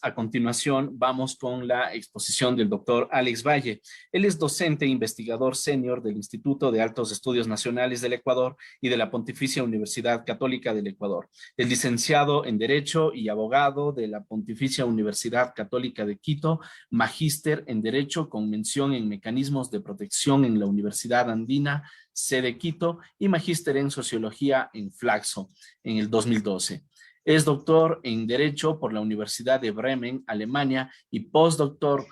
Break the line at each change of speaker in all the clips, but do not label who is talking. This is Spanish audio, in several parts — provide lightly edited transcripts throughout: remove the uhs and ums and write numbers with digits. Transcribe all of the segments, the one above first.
A continuación, vamos con la exposición del doctor Alex Valle. Él es docente e investigador senior del Instituto de Altos Estudios Nacionales del Ecuador y de la Pontificia Universidad Católica del Ecuador. Es licenciado en Derecho y abogado de la Pontificia Universidad Católica de Quito, magíster en Derecho con mención en Mecanismos de Protección en la Universidad Andina, sede Quito, y magíster en Sociología en Flaxo en el 2012. Es doctor en Derecho por la Universidad de Bremen, Alemania, y postdoctor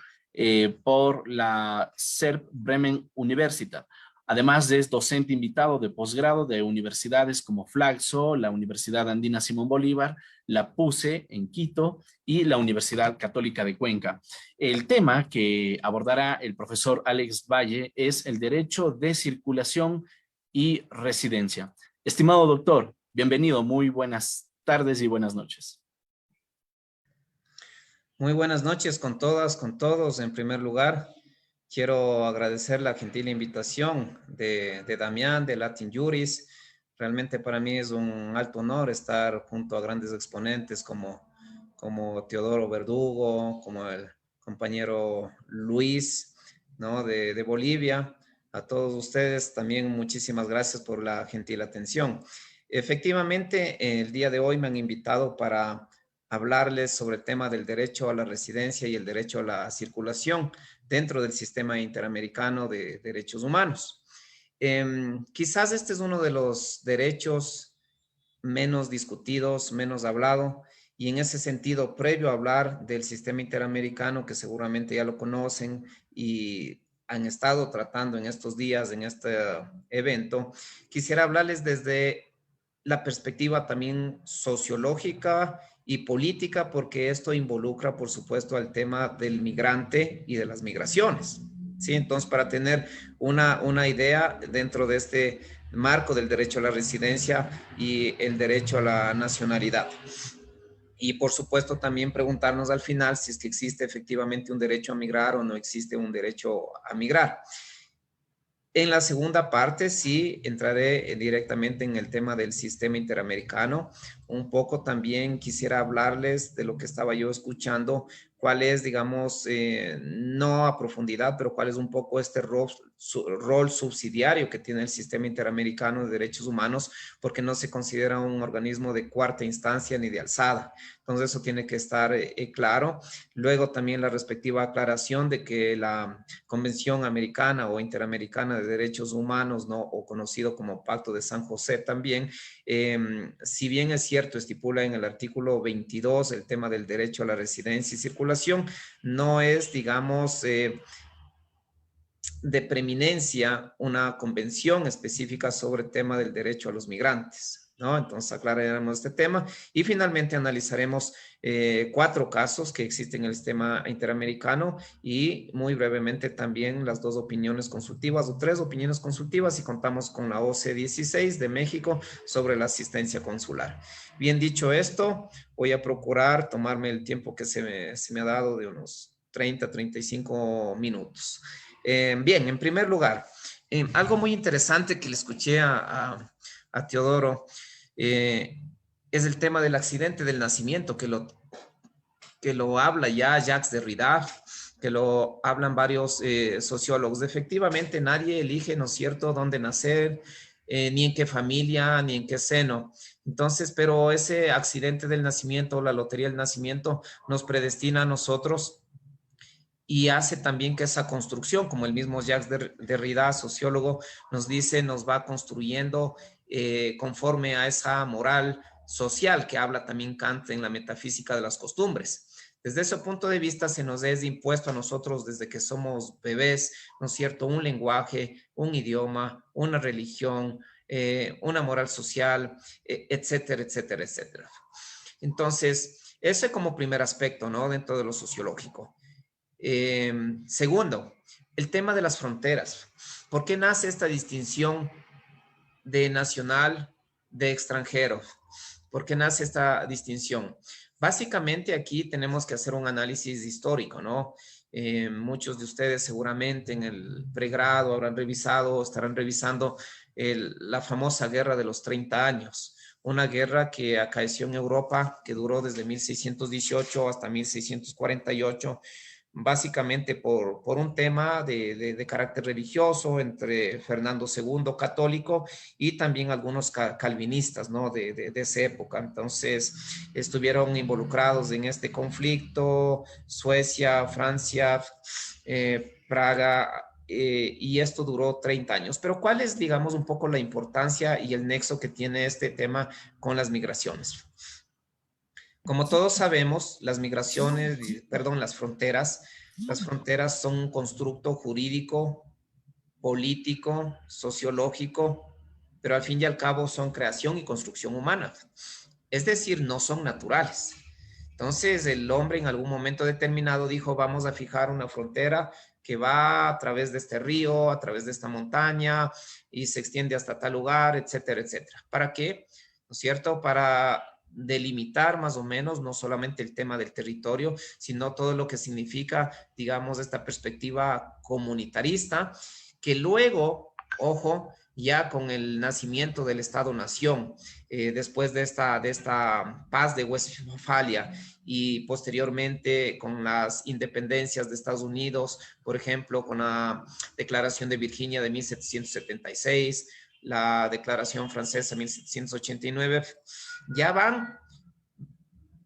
por la SERP Bremen Universität. Además, es docente invitado de posgrado de universidades como Flaxo, la Universidad Andina Simón Bolívar, la PUCE en Quito y la Universidad Católica de Cuenca. El tema que abordará el profesor Alex Valle es el derecho de circulación y residencia. Estimado doctor, bienvenido, muy buenas tardes y buenas noches.
Muy buenas noches con todas, con todos. En primer lugar, quiero agradecer la gentil invitación de Damián, de Latin Juris. Realmente para mí es un alto honor estar junto a grandes exponentes como Teodoro Verdugo, como el compañero Luis, ¿no? de Bolivia. A todos ustedes también muchísimas gracias por la gentil atención. Efectivamente, el día de hoy me han invitado para hablarles sobre el tema del derecho a la residencia y el derecho a la circulación dentro del sistema interamericano de derechos humanos. Quizás este es uno de los derechos menos discutidos, menos hablado, y en ese sentido, previo a hablar del sistema interamericano, que seguramente ya lo conocen y han estado tratando en estos días, en este evento, quisiera hablarles desde la perspectiva también sociológica y política, porque esto involucra, por supuesto, al tema del migrante y de las migraciones. ¿Sí? Entonces, para tener una idea dentro de este marco del derecho a la residencia y el derecho a la nacionalidad. Y, por supuesto, también preguntarnos al final si es que existe efectivamente un derecho a migrar o no existe un derecho a migrar. En la segunda parte sí entraré directamente en el tema del sistema interamericano. Un poco también quisiera hablarles de lo que estaba yo escuchando, cuál es, digamos, no a profundidad, pero cuál es un poco este rol subsidiario que tiene el sistema interamericano de derechos humanos, porque no se considera un organismo de cuarta instancia ni de alzada. Entonces eso tiene que estar claro. Luego también la respectiva aclaración de que la Convención Americana o Interamericana de Derechos Humanos, ¿no? O conocido como Pacto de San José también, si bien es cierto, estipula en el artículo 22 el tema del derecho a la residencia y circulación, no es, digamos, de preeminencia una convención específica sobre el tema del derecho a los migrantes, ¿no? Entonces aclararemos este tema y finalmente analizaremos 4 casos que existen en el sistema interamericano y muy brevemente también las 2 opiniones consultivas o 3 opiniones consultivas y contamos con la OC 16 de México sobre la asistencia consular. Bien dicho esto, voy a procurar tomarme el tiempo que se me ha dado de unos 30-35 minutos. Bien, en primer lugar, algo muy interesante que le escuché a Teodoro es el tema del accidente del nacimiento, que lo habla ya Jacques Derrida, que lo hablan varios sociólogos. Efectivamente, nadie elige, ¿no es cierto?, dónde nacer, ni en qué familia, ni en qué seno. Entonces, pero ese accidente del nacimiento, la lotería del nacimiento, nos predestina a nosotros y hace también que esa construcción, como el mismo Jacques Derrida, sociólogo, nos dice, nos va construyendo conforme a esa moral social que habla también Kant en la metafísica de las costumbres. Desde ese punto de vista se nos es impuesto a nosotros desde que somos bebés, ¿no es cierto?, un lenguaje, un idioma, una religión, una moral social, etcétera, etcétera, etcétera. Entonces, ese como primer aspecto, ¿no?, dentro de lo sociológico. Segundo, el tema de las fronteras. ¿Por qué nace esta distinción de nacional, de extranjero? ¿Por qué nace esta distinción? Básicamente aquí tenemos que hacer un análisis histórico, ¿no? Muchos de ustedes seguramente en el pregrado habrán revisado o estarán revisando la famosa guerra de los 30 años. una guerra que acaeció en Europa, que duró desde 1618 hasta 1648, básicamente por un tema de carácter religioso entre Fernando II, católico, y también algunos calvinistas, ¿no? de esa época. Entonces, estuvieron involucrados en este conflicto Suecia, Francia, Praga, y esto duró 30 años. Pero ¿cuál es, digamos, un poco la importancia y el nexo que tiene este tema con las migraciones? Como todos sabemos, las migraciones, perdón, las fronteras son un constructo jurídico, político, sociológico, pero al fin y al cabo son creación y construcción humana. Es decir, no son naturales. Entonces, el hombre en algún momento determinado dijo, vamos a fijar una frontera que va a través de este río, a través de esta montaña y se extiende hasta tal lugar, etcétera, etcétera. ¿Para qué? ¿No es cierto? Para delimitar más o menos no solamente el tema del territorio, sino todo lo que significa, digamos, esta perspectiva comunitarista, que luego, ojo, ya con el nacimiento del Estado-Nación, después de esta paz de Westfalia y posteriormente con las independencias de Estados Unidos, por ejemplo, con la Declaración de Virginia de 1776, la Declaración Francesa 1789, ya van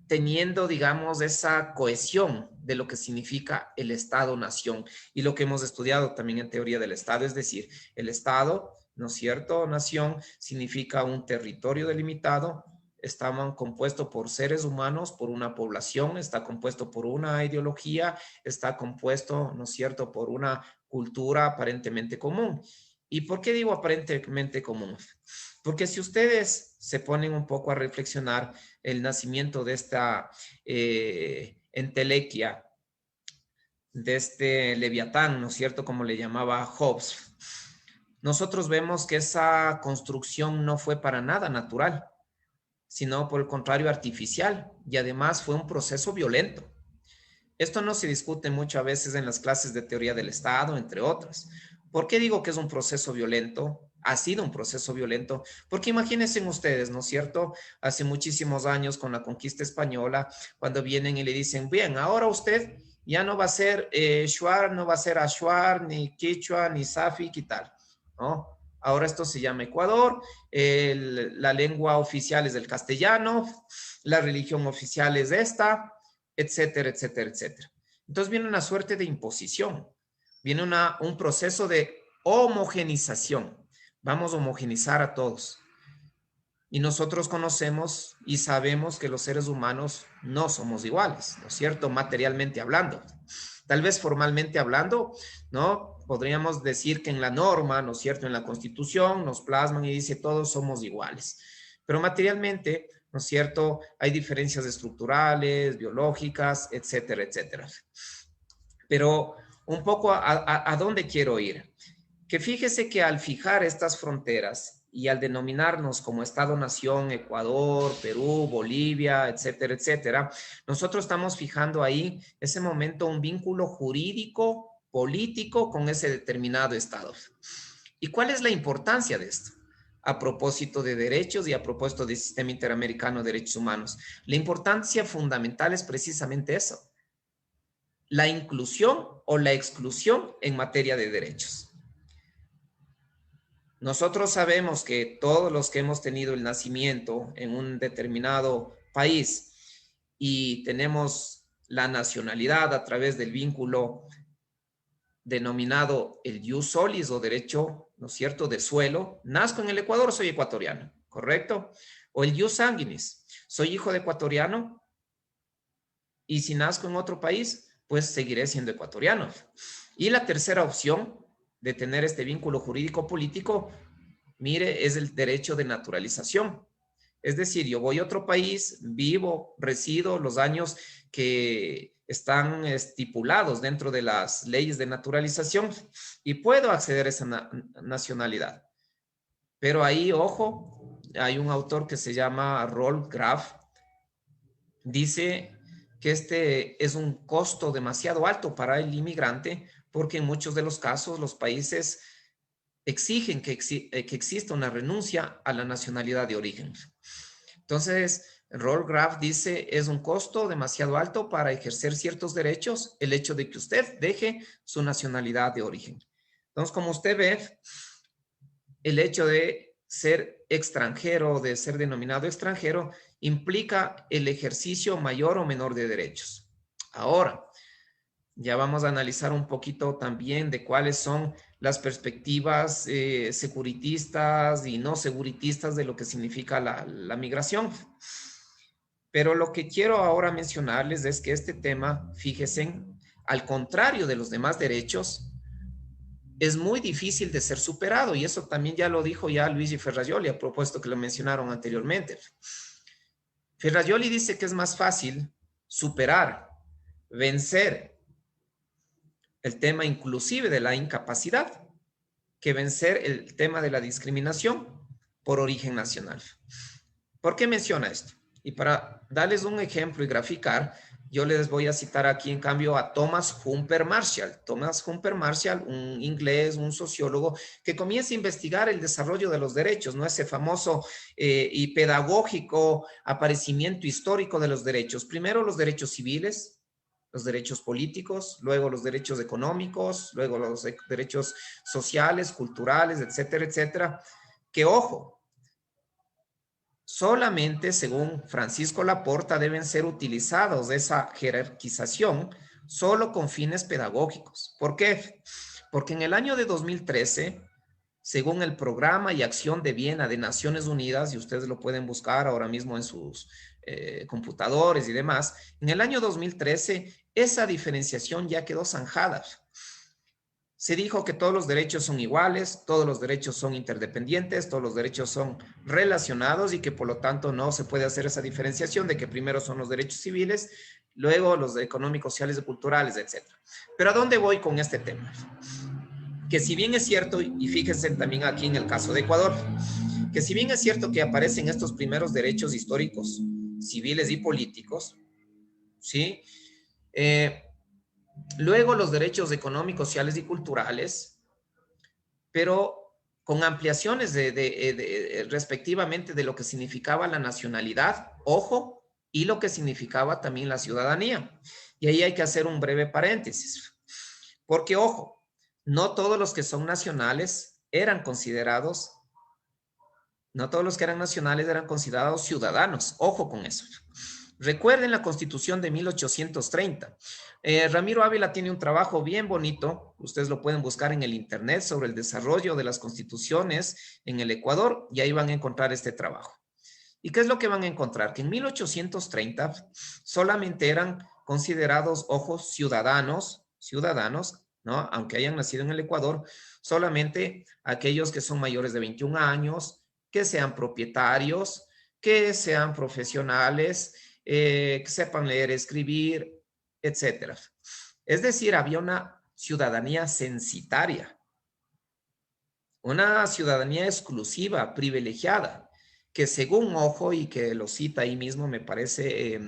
teniendo, digamos, esa cohesión de lo que significa el Estado-Nación y lo que hemos estudiado también en teoría del Estado, es decir, el Estado, ¿no es cierto? Nación significa un territorio delimitado, estaban compuestos por seres humanos, por una población, está compuesto por una ideología, está compuesto, ¿no es cierto?, por una cultura aparentemente común. ¿Y por qué digo aparentemente común? Porque si ustedes se ponen un poco a reflexionar el nacimiento de esta entelequia, de este Leviatán, ¿no es cierto?, como le llamaba Hobbes, nosotros vemos que esa construcción no fue para nada natural, sino por el contrario artificial, y además fue un proceso violento. Esto no se discute muchas veces en las clases de teoría del Estado, entre otras. ¿Por qué digo que es un proceso violento? Ha sido un proceso violento, porque imagínense ustedes, ¿no es cierto? Hace muchísimos años con la conquista española, cuando vienen y le dicen, bien, ahora usted ya no va a ser Shuar, no va a ser Ashuar, ni Quichua, ni Safi, y tal, ¿no? Ahora esto se llama Ecuador, la lengua oficial es el castellano, la religión oficial es esta, etcétera, etcétera, etcétera. Entonces viene una suerte de imposición, viene un proceso de homogenización. Vamos a homogenizar a todos. Y nosotros conocemos y sabemos que los seres humanos no somos iguales, ¿no es cierto? Materialmente hablando. Tal vez formalmente hablando, ¿no? Podríamos decir que en la norma, ¿no es cierto? En la Constitución nos plasman y dice todos somos iguales. Pero materialmente, ¿no es cierto? Hay diferencias estructurales, biológicas, etcétera, etcétera. Pero un poco a dónde quiero ir. Que fíjese que al fijar estas fronteras y al denominarnos como Estado-Nación, Ecuador, Perú, Bolivia, etcétera, etcétera, nosotros estamos fijando ahí ese momento un vínculo jurídico, político con ese determinado Estado. ¿Y cuál es la importancia de esto? A propósito de derechos y a propósito del Sistema Interamericano de Derechos Humanos. La importancia fundamental es precisamente eso, la inclusión o la exclusión en materia de derechos. Nosotros sabemos que todos los que hemos tenido el nacimiento en un determinado país y tenemos la nacionalidad a través del vínculo denominado el ius solis o derecho, ¿no es cierto?, de suelo. Nazco en el Ecuador, soy ecuatoriano, ¿correcto? O el ius sanguinis, soy hijo de ecuatoriano y si nazco en otro país, pues seguiré siendo ecuatoriano. Y la tercera opción de tener este vínculo jurídico político, mire, es el derecho de naturalización. Es decir, yo voy a otro país, vivo, resido los años que están estipulados dentro de las leyes de naturalización y puedo acceder a esa nacionalidad. Pero ahí, ojo, hay un autor que se llama Rolf Graf, dice que este es un costo demasiado alto para el inmigrante porque en muchos de los casos los países exigen que exista una renuncia a la nacionalidad de origen. Entonces, Roll Graph dice, es un costo demasiado alto para ejercer ciertos derechos el hecho de que usted deje su nacionalidad de origen. Entonces, como usted ve, el hecho de ser extranjero, de ser denominado extranjero, implica el ejercicio mayor o menor de derechos. Ahora, ya vamos a analizar un poquito también de cuáles son las perspectivas securitistas y no seguritistas de lo que significa la migración. Pero lo que quiero ahora mencionarles es que este tema, fíjense, al contrario de los demás derechos, es muy difícil de ser superado, y eso también ya lo dijo ya Luigi Ferrajoli, a propósito que lo mencionaron anteriormente. Ferrajoli dice que es más fácil superar, vencer el tema inclusive de la incapacidad que vencer el tema de la discriminación por origen nacional. ¿Por qué menciona esto? Y para darles un ejemplo y graficar, yo les voy a citar aquí en cambio a Thomas Humper Marshall. Thomas Humper Marshall, un inglés, un sociólogo, que comienza a investigar el desarrollo de los derechos, ¿no? Ese famoso y pedagógico aparecimiento histórico de los derechos. Primero los derechos civiles, los derechos políticos, luego los derechos económicos, luego los derechos sociales, culturales, etcétera, etcétera. Que ojo, solamente, según Francisco Laporta, deben ser utilizados esa jerarquización solo con fines pedagógicos. ¿Por qué? Porque en el año de 2013, según el Programa y Acción de Viena de Naciones Unidas, y ustedes lo pueden buscar ahora mismo en sus computadores y demás, en el año 2013 esa diferenciación ya quedó zanjada. Se dijo que todos los derechos son iguales, todos los derechos son interdependientes, todos los derechos son relacionados y que por lo tanto no se puede hacer esa diferenciación de que primero son los derechos civiles, luego los económicos, sociales y culturales, etc. Pero ¿a dónde voy con este tema? Que si bien es cierto, y fíjense también aquí en el caso de Ecuador, que si bien es cierto que aparecen estos primeros derechos históricos, civiles y políticos, ¿sí? Luego los derechos económicos, sociales y culturales, pero con ampliaciones respectivamente de lo que significaba la nacionalidad, ojo, y lo que significaba también la ciudadanía. Y ahí hay que hacer un breve paréntesis, porque ojo, no todos los que son nacionales eran considerados, no todos los que eran nacionales eran considerados ciudadanos, ojo con eso. Recuerden la Constitución de 1830. Ramiro Ávila tiene un trabajo bien bonito, ustedes lo pueden buscar en el internet, sobre el desarrollo de las constituciones en el Ecuador, y ahí van a encontrar este trabajo. ¿Y qué es lo que van a encontrar? Que en 1830 solamente eran considerados, ojo, ciudadanos, ¿no? Aunque hayan nacido en el Ecuador, solamente aquellos que son mayores de 21 años, que sean propietarios, que sean profesionales, que sepan leer, escribir, etcétera. Es decir, había una ciudadanía censitaria, una ciudadanía exclusiva, privilegiada, que según ojo, y que lo cita ahí mismo, me parece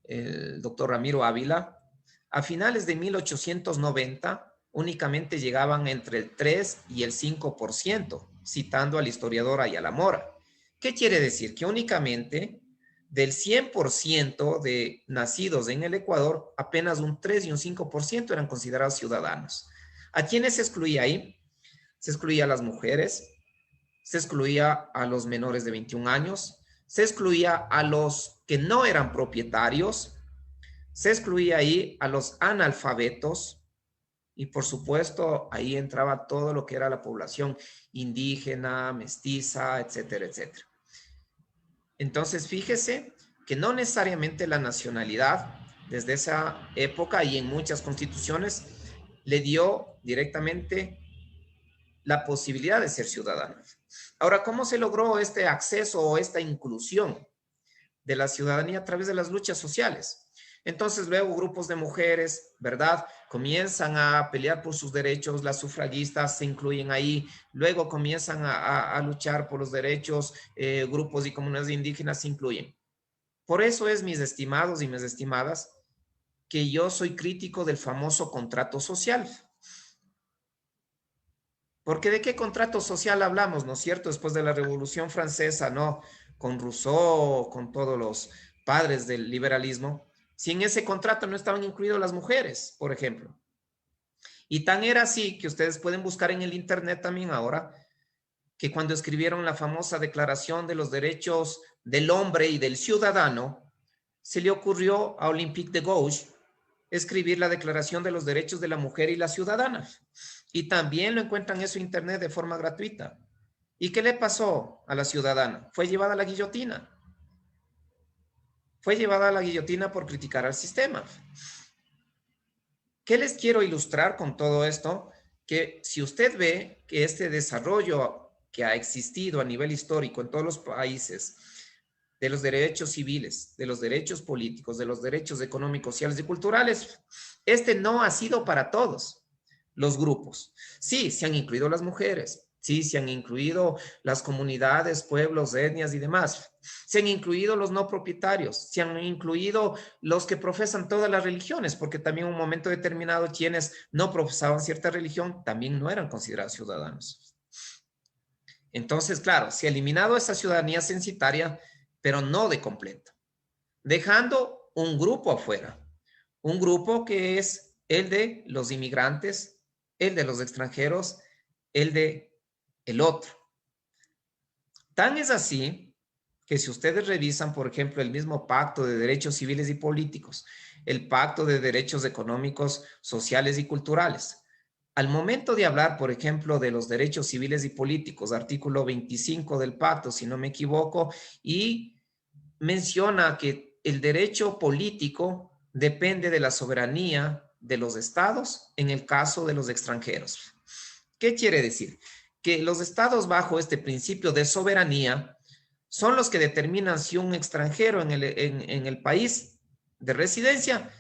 el doctor Ramiro Ávila, a finales de 1890 únicamente llegaban entre el 3 y el 5%, citando al historiador Ayala Mora. ¿Qué quiere decir? Que únicamente del 100% de nacidos en el Ecuador, apenas un 3 y un 5% eran considerados ciudadanos. ¿A quiénes se excluía ahí? Se excluía a las mujeres, se excluía a los menores de 21 años, se excluía a los que no eran propietarios, se excluía ahí a los analfabetos y por supuesto ahí entraba todo lo que era la población indígena, mestiza, etcétera, etcétera. Entonces fíjese que no necesariamente la nacionalidad desde esa época y en muchas constituciones le dio directamente la posibilidad de ser ciudadano. Ahora, ¿cómo se logró este acceso o esta inclusión de la ciudadanía a través de las luchas sociales? Entonces, luego grupos de mujeres, ¿verdad? Comienzan a pelear por sus derechos, las sufragistas se incluyen ahí, luego comienzan a luchar por los derechos, grupos y comunidades indígenas se incluyen. Por eso es, mis estimados y mis estimadas, que yo soy crítico del famoso contrato social. Porque ¿de qué contrato social hablamos, no es cierto? Después de la Revolución Francesa, ¿no? Con Rousseau, con todos los padres del liberalismo, si en ese contrato no estaban incluidas las mujeres, por ejemplo. Y tan era así que ustedes pueden buscar en el internet también ahora, que cuando escribieron la famosa Declaración de los Derechos del Hombre y del Ciudadano, se le ocurrió a Olympique de Gouges escribir la Declaración de los Derechos de la Mujer y la Ciudadana. Y también lo encuentran en su internet de forma gratuita. ¿Y qué le pasó a la ciudadana? Fue llevada a la guillotina. Fue llevada a la guillotina por criticar al sistema. ¿Qué les quiero ilustrar con todo esto? Que si usted ve que este desarrollo que ha existido a nivel histórico en todos los países, de los derechos civiles, de los derechos políticos, de los derechos económicos, sociales y culturales, este no ha sido para todos los grupos. Sí, se han incluido las mujeres, sí, se han incluido las comunidades, pueblos, etnias y demás. Se han incluido los no propietarios, se han incluido los que profesan todas las religiones, porque también en un momento determinado quienes no profesaban cierta religión también no eran considerados ciudadanos. Entonces, claro, se ha eliminado esa ciudadanía censitaria, pero no de completo, dejando un grupo afuera, un grupo que es el de los inmigrantes, el de los extranjeros, el de el otro. Tan es así que si ustedes revisan, por ejemplo, el mismo Pacto de Derechos Civiles y Políticos, el Pacto de Derechos Económicos, Sociales y Culturales, al momento de hablar, por ejemplo, de los derechos civiles y políticos, artículo 25 del pacto, si no me equivoco, y menciona que el derecho político depende de la soberanía de los estados en el caso de los extranjeros. ¿Qué quiere decir? Que los estados bajo este principio de soberanía son los que determinan si un extranjero en el país de residencia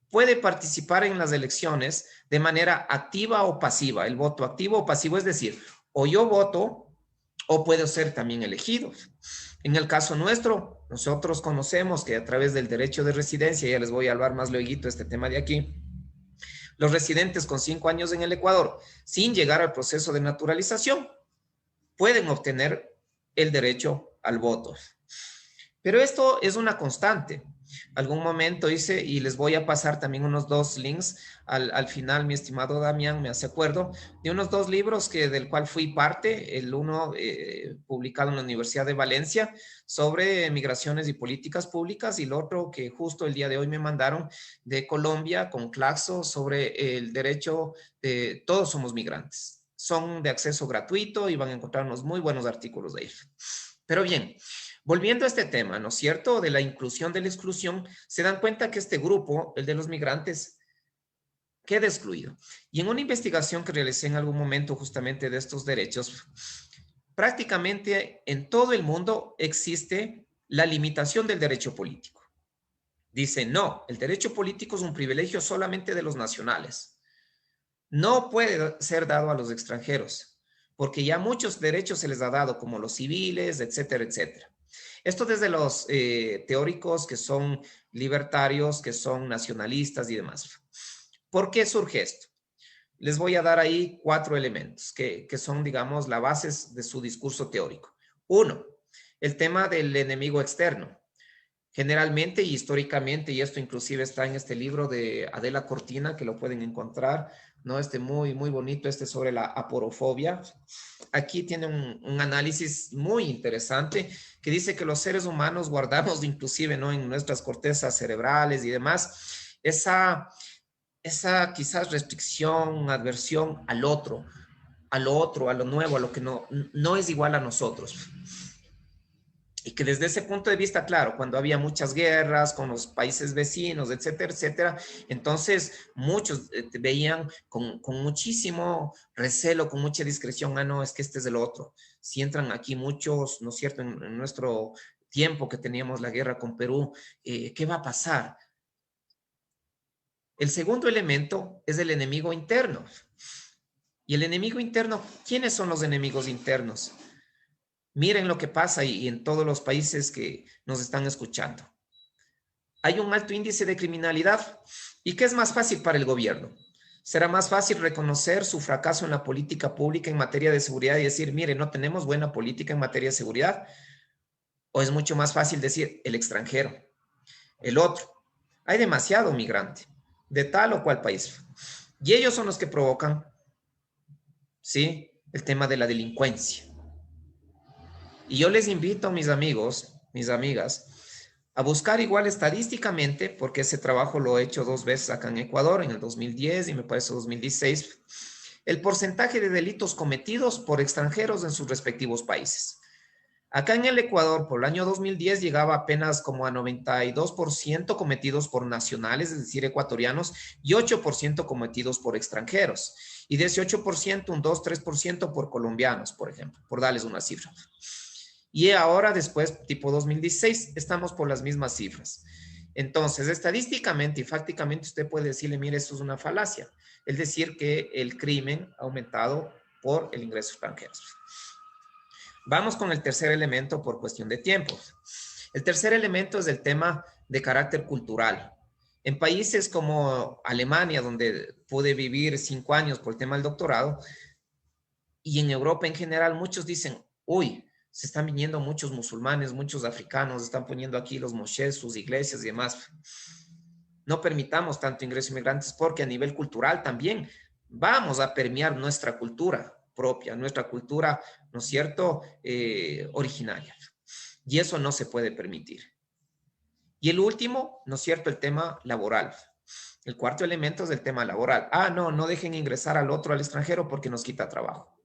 puede participar en las elecciones de manera activa o pasiva. El voto activo o pasivo es decir, o yo voto o puedo ser también elegido. En el caso nuestro, nosotros conocemos que a través del derecho de residencia, ya les voy a hablar más luego este tema de aquí, los residentes con 5 años en el Ecuador, sin llegar al proceso de naturalización, pueden obtener el derecho al voto. Pero esto es una constante. Algún momento hice, y les voy a pasar también unos 2 links al final, mi estimado Damián, me hace acuerdo, de unos 2 libros del cual fui parte, el uno publicado en la Universidad de Valencia sobre migraciones y políticas públicas, y el otro que justo el día de hoy me mandaron de Colombia con Claxo sobre el derecho de todos somos migrantes. Son de acceso gratuito y van a encontrar unos muy buenos artículos de ahí. Pero bien, volviendo a este tema, ¿no es cierto?, de la inclusión, de la exclusión, se dan cuenta que este grupo, el de los migrantes, queda excluido. Y en una investigación que realicé en algún momento justamente de estos derechos, prácticamente en todo el mundo existe la limitación del derecho político. Dice, no, el derecho político es un privilegio solamente de los nacionales. No puede ser dado a los extranjeros, porque ya muchos derechos se les ha dado, como los civiles, etcétera, etcétera. Esto desde los teóricos que son libertarios, que son nacionalistas y demás. ¿Por qué surge esto? Les voy a dar ahí 4 elementos que son, digamos, la base de su discurso teórico. 1, el tema del enemigo externo. Generalmente y históricamente, y esto inclusive está en este libro de Adela Cortina, que lo pueden encontrar, ¿no? Muy, muy bonito, sobre la aporofobia. Aquí tiene un análisis muy interesante que dice que los seres humanos guardamos inclusive, ¿no?, en nuestras cortezas cerebrales y demás, esa quizás restricción, adversión al otro, a lo nuevo, a lo que no es igual a nosotros. Y que desde ese punto de vista, claro, cuando había muchas guerras con los países vecinos, etcétera, etcétera, entonces muchos veían con muchísimo recelo, con mucha discreción, no, es que este es el otro. Si entran aquí muchos, ¿no es cierto?, en nuestro tiempo que teníamos la guerra con Perú, ¿qué va a pasar? El segundo elemento es el enemigo interno. Y el enemigo interno, ¿quiénes son los enemigos internos? Miren lo que pasa y en todos los países que nos están escuchando. Hay un alto índice de criminalidad. ¿Y qué es más fácil para el gobierno? ¿Será más fácil reconocer su fracaso en la política pública en materia de seguridad y decir, mire, no tenemos buena política en materia de seguridad? ¿O es mucho más fácil decir el extranjero, el otro? Hay demasiado migrante de tal o cual país. Y ellos son los que provocan, ¿sí?, el tema de la delincuencia. Y yo les invito a mis amigos, mis amigas, a buscar igual estadísticamente, porque ese trabajo lo he hecho 2 veces acá en Ecuador, en el 2010 y me parece 2016, el porcentaje de delitos cometidos por extranjeros en sus respectivos países. Acá en el Ecuador, por el año 2010, llegaba apenas como a 92% cometidos por nacionales, es decir, ecuatorianos, y 8% cometidos por extranjeros. Y de ese 8%, un 2-3% por colombianos, por ejemplo, por darles una cifra. Y ahora, después, tipo 2016, estamos por las mismas cifras. Entonces, estadísticamente y fácticamente, usted puede decirle, mire, esto es una falacia. Es decir, que el crimen ha aumentado por el ingreso de extranjeros. Vamos con el tercer elemento por cuestión de tiempo. El tercer elemento es el tema de carácter cultural. En países como Alemania, donde pude vivir 5 años por el tema del doctorado, y en Europa en general, muchos dicen, uy, se están viniendo muchos musulmanes, muchos africanos, están poniendo aquí los moshés, sus iglesias y demás. No permitamos tanto ingreso de inmigrantes porque a nivel cultural también vamos a permear nuestra cultura propia, nuestra cultura, ¿no es cierto?, originaria. Y eso no se puede permitir. Y el último, ¿no es cierto?, el tema laboral. El cuarto elemento es el tema laboral. No dejen ingresar al otro, al extranjero, porque nos quita trabajo.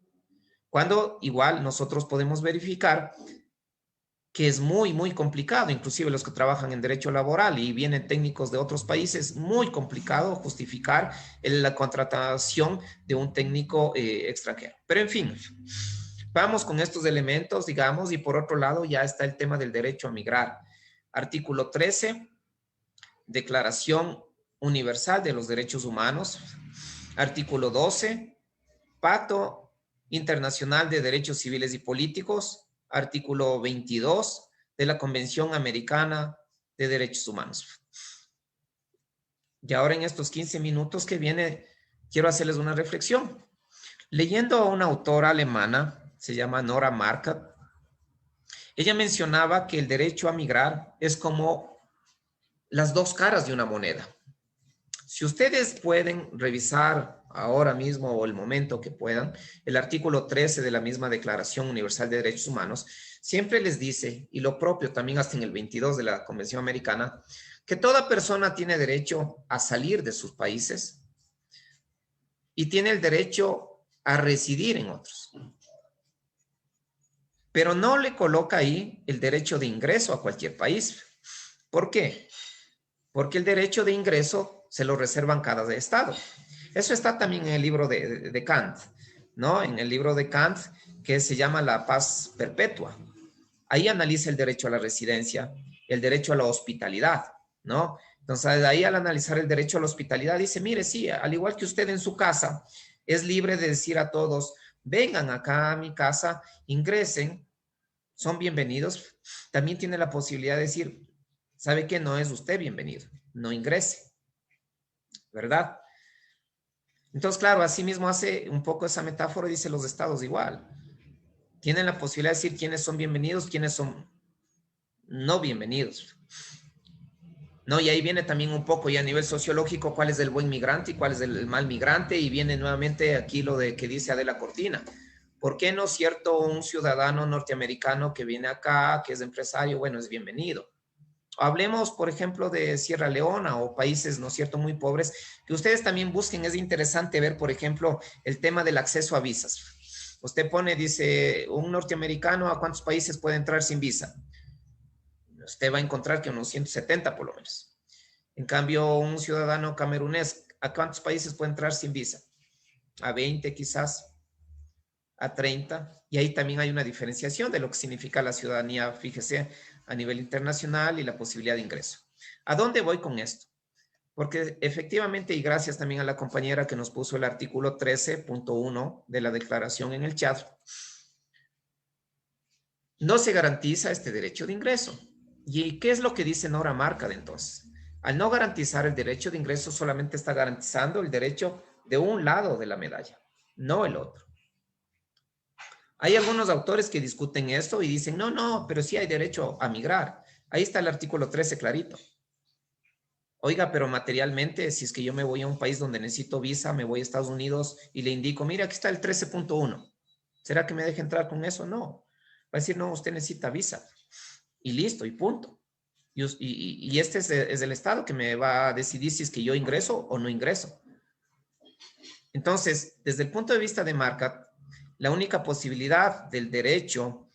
Cuando igual nosotros podemos verificar que es muy, muy complicado, inclusive los que trabajan en derecho laboral y vienen técnicos de otros países, muy complicado justificar la contratación de un técnico extranjero. Pero en fin, vamos con estos elementos, digamos, y por otro lado ya está el tema del derecho a migrar. Artículo 13, Declaración Universal de los Derechos Humanos. Artículo 12, Pacto Internacional de Derechos Civiles y Políticos. Artículo 22 de la Convención Americana de Derechos Humanos. Y ahora en estos 15 minutos que viene, quiero hacerles una reflexión. Leyendo a una autora alemana, se llama Nora Marquardt, ella mencionaba que el derecho a migrar es como las dos caras de una moneda. Si ustedes pueden revisar ahora mismo o el momento que puedan, el artículo 13 de la misma Declaración Universal de Derechos Humanos, siempre les dice, y lo propio también hasta en el 22 de la Convención Americana, que toda persona tiene derecho a salir de sus países y tiene el derecho a residir en otros. Pero no le coloca ahí el derecho de ingreso a cualquier país. ¿Por qué? Porque el derecho de ingreso se lo reservan cada estado. Eso está también en el libro de Kant, ¿no? En el libro de Kant, que se llama La Paz Perpetua. Ahí analiza el derecho a la residencia, el derecho a la hospitalidad, ¿no? Entonces, ahí al analizar el derecho a la hospitalidad, dice, mire, sí, al igual que usted en su casa, es libre de decir a todos, vengan acá a mi casa, ingresen, son bienvenidos. También tiene la posibilidad de decir, ¿sabe qué? No es usted bienvenido, no ingrese, ¿verdad? Entonces, claro, así mismo hace un poco esa metáfora y dice los estados igual. Tienen la posibilidad de decir quiénes son bienvenidos, quiénes son no bienvenidos. ¿No? Y ahí viene también un poco ya a nivel sociológico cuál es el buen migrante y cuál es el mal migrante, y viene nuevamente aquí lo de que dice Adela Cortina. ¿Por qué no es cierto un ciudadano norteamericano que viene acá, que es empresario, bueno, es bienvenido? Hablemos, por ejemplo, de Sierra Leona o países, ¿no es cierto?, muy pobres, que ustedes también busquen. Es interesante ver, por ejemplo, el tema del acceso a visas. Usted pone, dice, un norteamericano, ¿a cuántos países puede entrar sin visa? Usted va a encontrar que unos 170 por lo menos. En cambio, un ciudadano camerunés, ¿a cuántos países puede entrar sin visa? A 20 quizás, a 30. Y ahí también hay una diferenciación de lo que significa la ciudadanía, fíjese, a nivel internacional y la posibilidad de ingreso. ¿A dónde voy con esto? Porque efectivamente, y gracias también a la compañera que nos puso el artículo 13.1 de la declaración en el chat, no se garantiza este derecho de ingreso. ¿Y qué es lo que dice Nora Marquardt entonces? Al no garantizar el derecho de ingreso, solamente está garantizando el derecho de un lado de la medalla, no el otro. Hay algunos autores que discuten esto y dicen, no, no, pero sí hay derecho a migrar. Ahí está el artículo 13 clarito. Oiga, pero materialmente, si es que yo me voy a un país donde necesito visa, me voy a Estados Unidos y le indico, mira, aquí está el 13.1. ¿Será que me deja entrar con eso? No. Va a decir, no, usted necesita visa. Y listo, y punto. Y este es el Estado que me va a decidir si es que yo ingreso o no ingreso. Entonces, desde el punto de vista de Marcat, la única posibilidad del derecho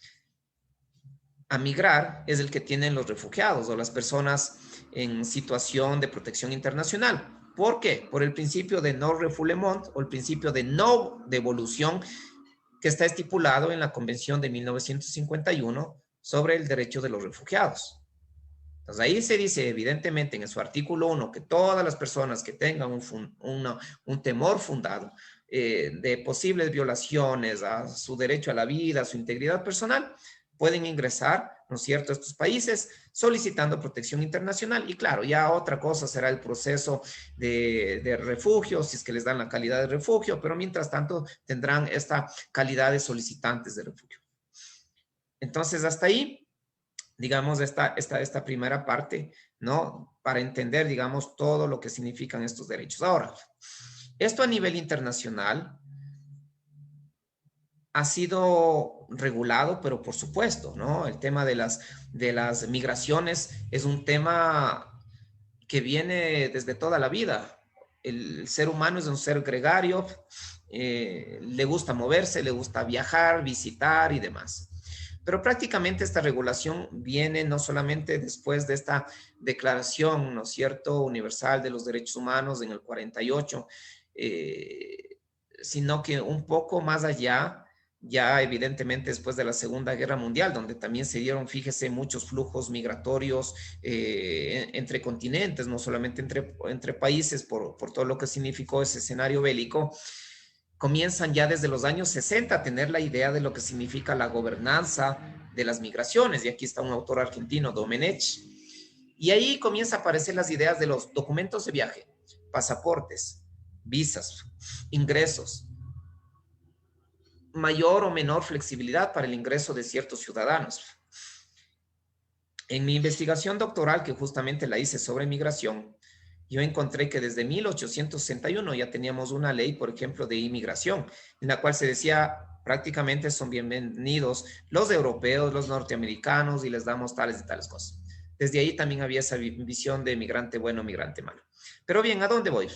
a migrar es el que tienen los refugiados o las personas en situación de protección internacional. ¿Por qué? Por el principio de no refoulement o el principio de no devolución que está estipulado en la Convención de 1951 sobre el derecho de los refugiados. Entonces ahí se dice evidentemente en su artículo 1 que todas las personas que tengan un temor fundado de posibles violaciones a su derecho a la vida, a su integridad personal, pueden ingresar, ¿no es cierto?, a estos países solicitando protección internacional. Y claro, ya otra cosa será el proceso de refugio, si es que les dan la calidad de refugio, pero mientras tanto tendrán esta calidad de solicitantes de refugio. Entonces, hasta ahí, digamos, esta primera parte, ¿no? Para entender, digamos, todo lo que significan estos derechos. Ahora, esto a nivel internacional ha sido regulado, pero por supuesto, ¿no? El tema de las migraciones es un tema que viene desde toda la vida. El ser humano es un ser gregario, le gusta moverse, le gusta viajar, visitar y demás. Pero prácticamente esta regulación viene no solamente después de esta declaración, ¿no es cierto?, universal de los derechos humanos en el 48, sino que un poco más allá, ya evidentemente después de la Segunda Guerra Mundial, donde también se dieron, fíjese, muchos flujos migratorios entre continentes, no solamente entre países, por todo lo que significó ese escenario bélico. Comienzan ya desde los años 60 a tener la idea de lo que significa la gobernanza de las migraciones. Y aquí está un autor argentino, Domenech. Y ahí comienza a aparecer las ideas de los documentos de viaje, pasaportes, visas, ingresos, mayor o menor flexibilidad para el ingreso de ciertos ciudadanos. En mi investigación doctoral, que justamente la hice sobre migración, yo encontré que desde 1861 ya teníamos una ley, por ejemplo, de inmigración, en la cual se decía prácticamente son bienvenidos los europeos, los norteamericanos y les damos tales y tales cosas. Desde ahí también había esa visión de migrante bueno, migrante malo. Pero bien, ¿a dónde voy?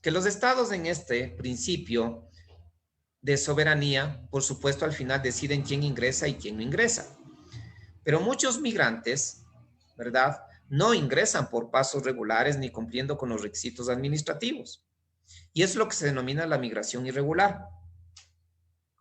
Que los estados en este principio de soberanía, por supuesto, al final deciden quién ingresa y quién no ingresa. Pero muchos migrantes, ¿verdad?, no ingresan por pasos regulares ni cumpliendo con los requisitos administrativos. Y es lo que se denomina la migración irregular,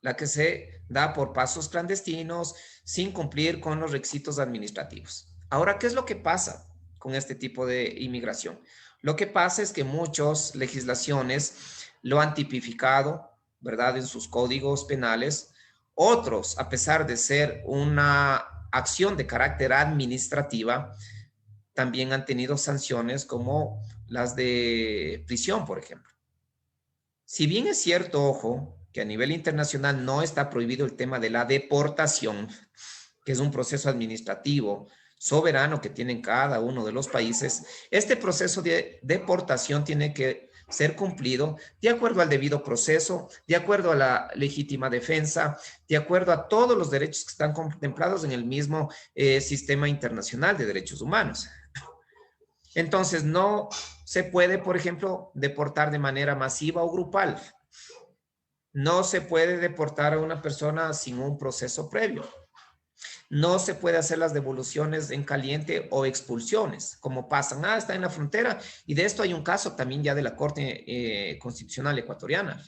la que se da por pasos clandestinos sin cumplir con los requisitos administrativos. Ahora, ¿qué es lo que pasa con este tipo de inmigración? Lo que pasa es que muchas legislaciones lo han tipificado, ¿verdad?, en sus códigos penales. Otros, a pesar de ser una acción de carácter administrativa, también han tenido sanciones como las de prisión, por ejemplo. Si bien es cierto, ojo, que a nivel internacional no está prohibido el tema de la deportación, que es un proceso administrativo soberano que tienen cada uno de los países, este proceso de deportación tiene que ser cumplido de acuerdo al debido proceso, de acuerdo a la legítima defensa, de acuerdo a todos los derechos que están contemplados en el mismo sistema internacional de derechos humanos. Entonces, no se puede, por ejemplo, deportar de manera masiva o grupal. No se puede deportar a una persona sin un proceso previo. No se puede hacer las devoluciones en caliente o expulsiones, como pasan. Está en la frontera. Y de esto hay un caso también ya de la Corte Constitucional Ecuatoriana,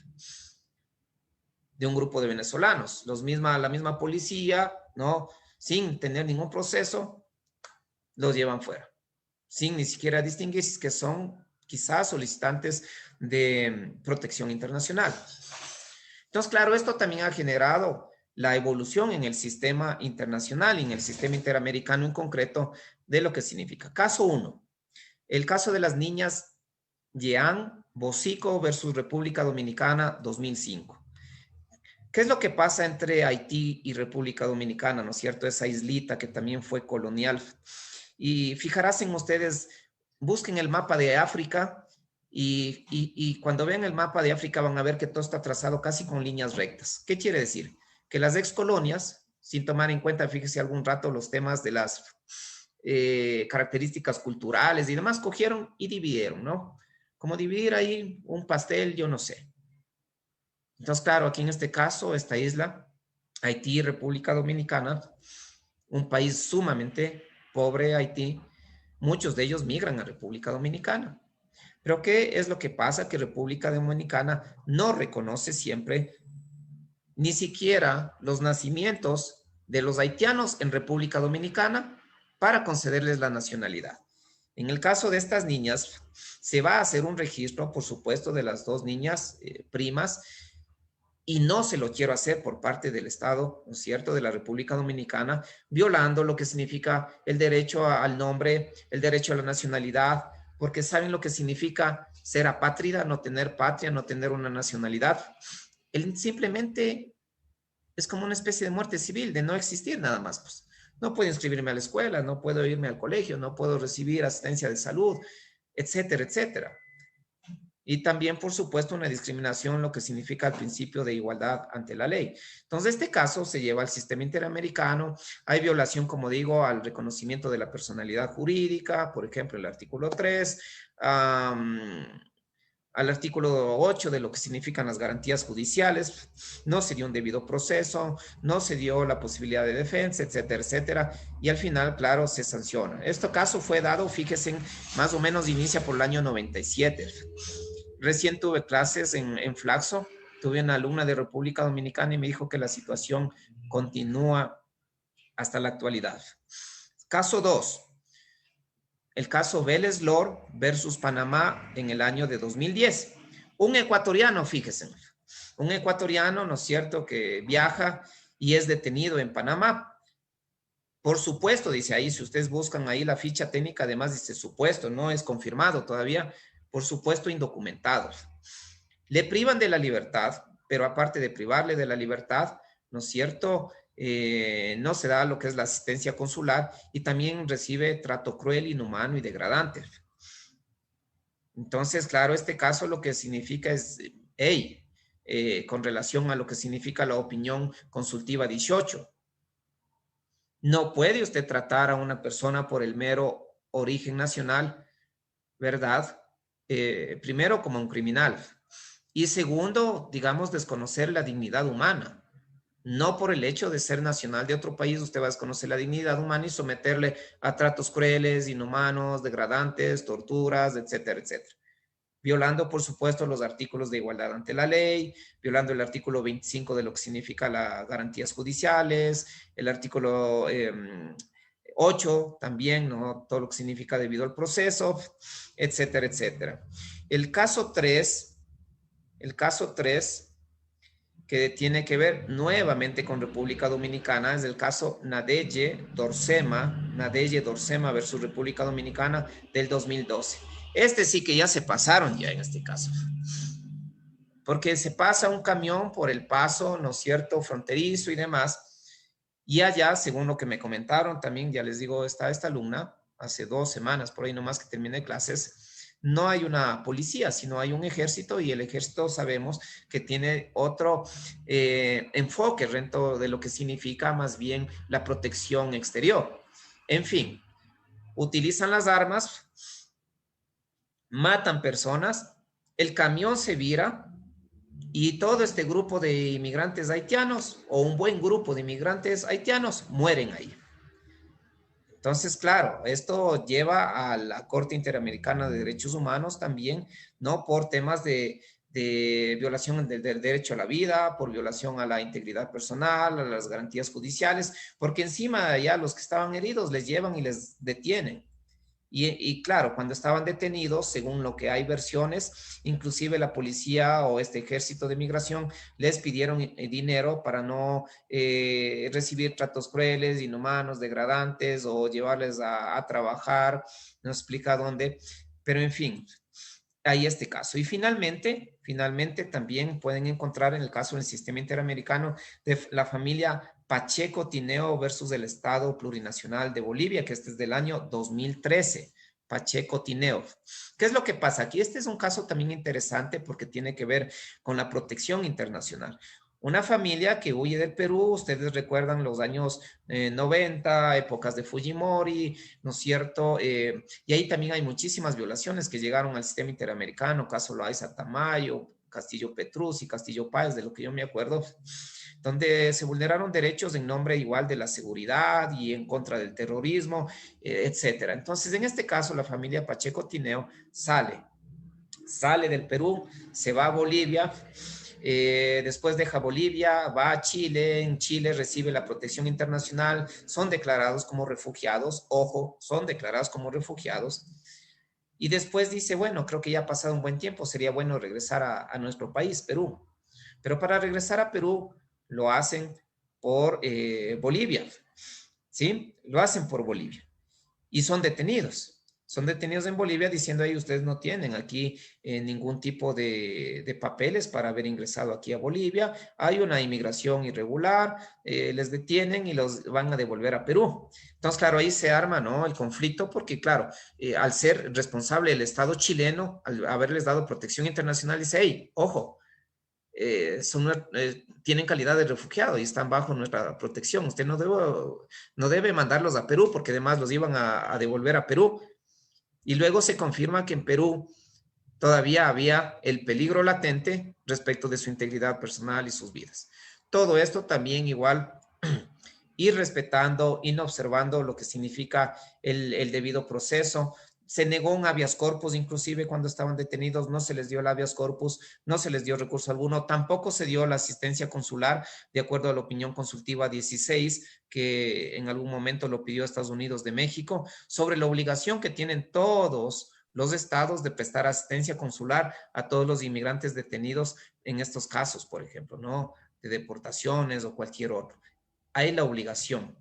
de un grupo de venezolanos. La misma policía, ¿no?, sin tener ningún proceso, los llevan fuera, sin ni siquiera distinguir que son quizás solicitantes de protección internacional. Entonces, claro, esto también ha generado la evolución en el sistema internacional y en el sistema interamericano en concreto de lo que significa. Caso 1, el caso de las niñas Jean Bosico versus República Dominicana, 2005. ¿Qué es lo que pasa entre Haití y República Dominicana, no es cierto? Esa islita que también fue colonial. Y fijarás en ustedes, busquen el mapa de África y cuando vean el mapa de África van a ver que todo está trazado casi con líneas rectas. ¿Qué quiere decir? Que las excolonias, sin tomar en cuenta, fíjese algún rato los temas de las características culturales y demás, cogieron y dividieron, ¿no? Como dividir ahí un pastel, yo no sé. Entonces, claro, aquí en este caso, esta isla, Haití y República Dominicana, un país sumamente pobre, Haití, muchos de ellos migran a República Dominicana. Pero ¿qué es lo que pasa? Que República Dominicana no reconoce siempre ni siquiera los nacimientos de los haitianos en República Dominicana para concederles la nacionalidad. En el caso de estas niñas, se va a hacer un registro, por supuesto, de las dos niñas primas, y no se lo quiero hacer por parte del Estado, ¿no es cierto?, de la República Dominicana, violando lo que significa el derecho al nombre, el derecho a la nacionalidad, porque saben lo que significa ser apátrida, no tener patria, no tener una nacionalidad. Él simplemente es como una especie de muerte civil, de no existir nada más. Pues. No puedo inscribirme a la escuela, no puedo irme al colegio, no puedo recibir asistencia de salud, etcétera, etcétera. Y también, por supuesto, una discriminación, lo que significa el principio de igualdad ante la ley. Entonces, este caso se lleva al sistema interamericano. Hay violación, como digo, al reconocimiento de la personalidad jurídica, por ejemplo, el artículo 3, al artículo 8 de lo que significan las garantías judiciales, no se dio un debido proceso, no se dio la posibilidad de defensa, etcétera, etcétera, y al final, claro, se sanciona. Este caso fue dado, fíjense, más o menos inicia por el año 97. Recién tuve clases en Flaxo, tuve una alumna de República Dominicana y me dijo que la situación continúa hasta la actualidad. Caso 2. El caso Vélez Lor versus Panamá en el año de 2010. Un ecuatoriano, fíjense, un ecuatoriano, ¿no es cierto?, que viaja y es detenido en Panamá. Por supuesto, dice ahí, si ustedes buscan ahí la ficha técnica, además dice supuesto, no es confirmado todavía, por supuesto, indocumentados. Le privan de la libertad, pero aparte de privarle de la libertad, ¿no es cierto?, no se da lo que es la asistencia consular y también recibe trato cruel, inhumano y degradante. Entonces, claro, este caso lo que significa es, hey, con relación a lo que significa la opinión consultiva 18, no puede usted tratar a una persona por el mero origen nacional, ¿verdad? Primero como un criminal y segundo, digamos, desconocer la dignidad humana. No por el hecho de ser nacional de otro país, usted va a desconocer la dignidad humana y someterle a tratos crueles, inhumanos, degradantes, torturas, etcétera, etcétera. Violando, por supuesto, los artículos de igualdad ante la ley, violando el artículo 25 de lo que significa las garantías judiciales, el artículo 8 también, ¿no? Todo lo que significa debido al proceso, etcétera, etcétera. El caso 3, que tiene que ver nuevamente con República Dominicana, es el caso Nadeye Dorsema versus República Dominicana del 2012. Este sí que ya se pasaron ya en este caso. Porque se pasa un camión por el paso, ¿no es cierto?, fronterizo y demás. Y allá, según lo que me comentaron, también ya les digo, está esta alumna, hace 2 semanas, por ahí nomás que terminé clases, no hay una policía, sino hay un ejército y el ejército sabemos que tiene otro enfoque dentro de lo que significa más bien la protección exterior. En fin, utilizan las armas, matan personas, el camión se vira y todo este grupo de inmigrantes haitianos o un buen grupo de inmigrantes haitianos mueren ahí. Entonces, claro, esto lleva a la Corte Interamericana de Derechos Humanos también, ¿no? Por temas de violación del derecho a la vida, por violación a la integridad personal, a las garantías judiciales, porque encima ya los que estaban heridos les llevan y les detienen. Y claro, cuando estaban detenidos, según lo que hay versiones, inclusive la policía o este ejército de migración les pidieron dinero para no recibir tratos crueles, inhumanos, degradantes o llevarles a trabajar, no explica dónde, pero en fin. hay este caso. Y finalmente también pueden encontrar en el caso del sistema interamericano de la familia Pacheco Tineo versus el Estado Plurinacional de Bolivia, que este es del año 2013. Pacheco Tineo. ¿Qué es lo que pasa? Aquí este es un caso también interesante porque tiene que ver con la protección internacional. Una familia que huye del Perú, ustedes recuerdan los años 90, épocas de Fujimori, ¿no es cierto? Y ahí también hay muchísimas violaciones que llegaron al sistema interamericano, caso Loaiza Tamayo, Castillo Petrus y Castillo Páez, de lo que yo me acuerdo, donde se vulneraron derechos en nombre igual de la seguridad y en contra del terrorismo, etcétera. Entonces, en este caso, la familia Pacheco Tineo sale del Perú, se va a Bolivia, después deja Bolivia, va a Chile, en Chile recibe la protección internacional, son declarados como refugiados, ojo, son declarados como refugiados, y después dice, bueno, creo que ya ha pasado un buen tiempo, sería bueno regresar a nuestro país, Perú. Pero para regresar a Perú lo hacen por Bolivia, ¿sí? Lo hacen por Bolivia y son detenidos. Son detenidos en Bolivia diciendo ahí ustedes no tienen aquí ningún tipo de papeles para haber ingresado aquí a Bolivia. Hay una inmigración irregular, les detienen y los van a devolver a Perú. Entonces, claro, ahí se arma, ¿no? El conflicto porque, claro, al ser responsable el Estado chileno, al haberles dado protección internacional, dice, hey, ojo, tienen calidad de refugiado y están bajo nuestra protección. Usted no debe mandarlos a Perú porque además los iban a devolver a Perú. Y luego se confirma que en Perú todavía había el peligro latente respecto de su integridad personal y sus vidas. Todo esto también igual ir respetando, ir observando lo que significa el debido proceso. Se negó un habeas corpus, inclusive cuando estaban detenidos, no se les dio el habeas corpus, no se les dio recurso alguno, tampoco se dio la asistencia consular, de acuerdo a la opinión consultiva 16, que en algún momento lo pidió Estados Unidos de México, sobre la obligación que tienen todos los estados de prestar asistencia consular a todos los inmigrantes detenidos en estos casos, por ejemplo, ¿no? De deportaciones o cualquier otro. Hay la obligación.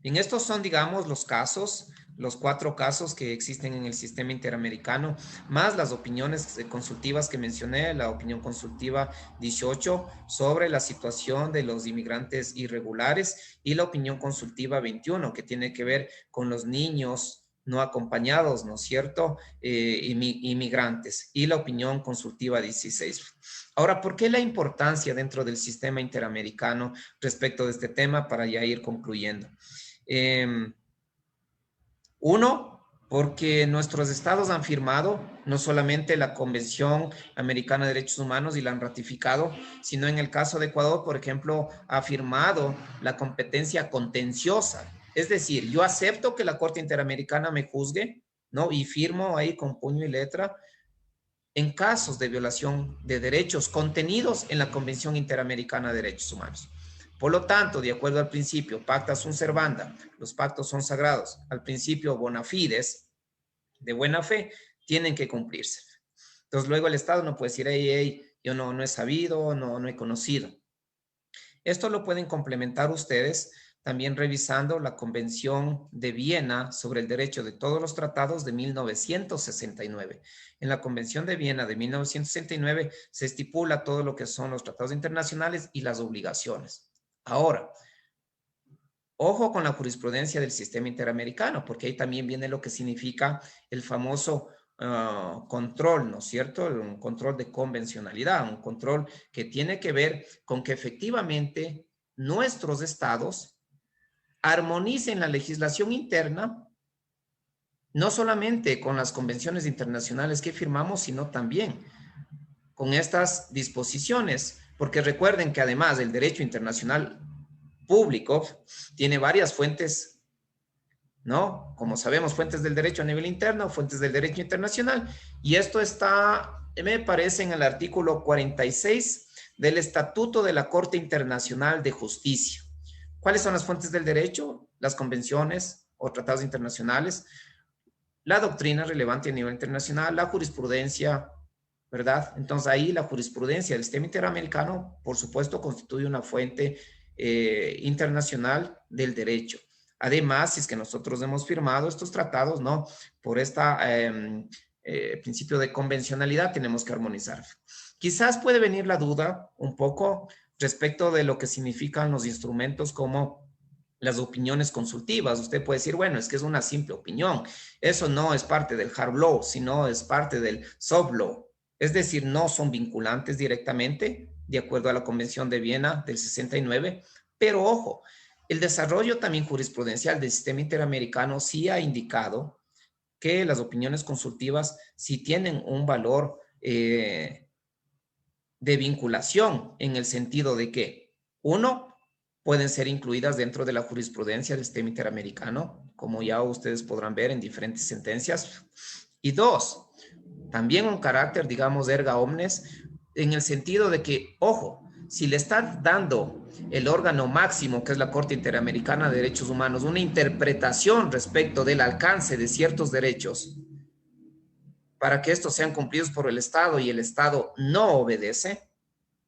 En estos son, digamos, los casos, los 4 casos que existen en el sistema interamericano, más las opiniones consultivas que mencioné, la opinión consultiva 18 sobre la situación de los inmigrantes irregulares y la opinión consultiva 21 que tiene que ver con los niños no acompañados, ¿no es cierto? Inmigrantes y la opinión consultiva 16. Ahora, ¿por qué la importancia dentro del sistema interamericano respecto de este tema para ya ir concluyendo? Uno, porque nuestros estados han firmado no solamente la Convención Americana de Derechos Humanos y la han ratificado, sino en el caso de Ecuador, por ejemplo, ha firmado la competencia contenciosa. Es decir, yo acepto que la Corte Interamericana me juzgue, ¿no? Y firmo ahí con puño y letra en casos de violación de derechos contenidos en la Convención Interamericana de Derechos Humanos. Por lo tanto, de acuerdo al principio pacta sunt servanda, los pactos son sagrados, al principio bona fides, de buena fe, tienen que cumplirse. Entonces, luego el Estado no puede decir, hey, yo no he sabido, no he conocido. Esto lo pueden complementar ustedes también revisando la Convención de Viena sobre el Derecho de todos los tratados de 1969. En la Convención de Viena de 1969 se estipula todo lo que son los tratados internacionales y las obligaciones. Ahora, ojo con la jurisprudencia del sistema interamericano, porque ahí también viene lo que significa el famoso control, ¿no es cierto? Un control de convencionalidad, un control que tiene que ver con que efectivamente nuestros estados armonicen la legislación interna, no solamente con las convenciones internacionales que firmamos, sino también con estas disposiciones, porque recuerden que además el derecho internacional público tiene varias fuentes, ¿no? Como sabemos, fuentes del derecho a nivel interno, fuentes del derecho internacional, y esto está, me parece, en el artículo 46 del Estatuto de la Corte Internacional de Justicia. ¿Cuáles son las fuentes del derecho? Las convenciones o tratados internacionales, la doctrina relevante a nivel internacional, la jurisprudencia, ¿verdad? Entonces ahí la jurisprudencia del sistema interamericano, por supuesto, constituye una fuente internacional del derecho. Además, si es que nosotros hemos firmado estos tratados, ¿no? Por esta principio de convencionalidad tenemos que armonizar. Quizás puede venir la duda un poco respecto de lo que significan los instrumentos como las opiniones consultivas. Usted puede decir, bueno, es que es una simple opinión. Eso no es parte del hard law, sino es parte del soft law. Es decir, no son vinculantes directamente, de acuerdo a la Convención de Viena del 69. Pero ojo, el desarrollo también jurisprudencial del sistema interamericano sí ha indicado que las opiniones consultivas sí tienen un valor de vinculación en el sentido de que, uno, pueden ser incluidas dentro de la jurisprudencia del sistema interamericano, como ya ustedes podrán ver en diferentes sentencias. Y dos, también un carácter, digamos, erga omnes, en el sentido de que, ojo, si le está dando el órgano máximo, que es la Corte Interamericana de Derechos Humanos, una interpretación respecto del alcance de ciertos derechos para que estos sean cumplidos por el Estado y el Estado no obedece,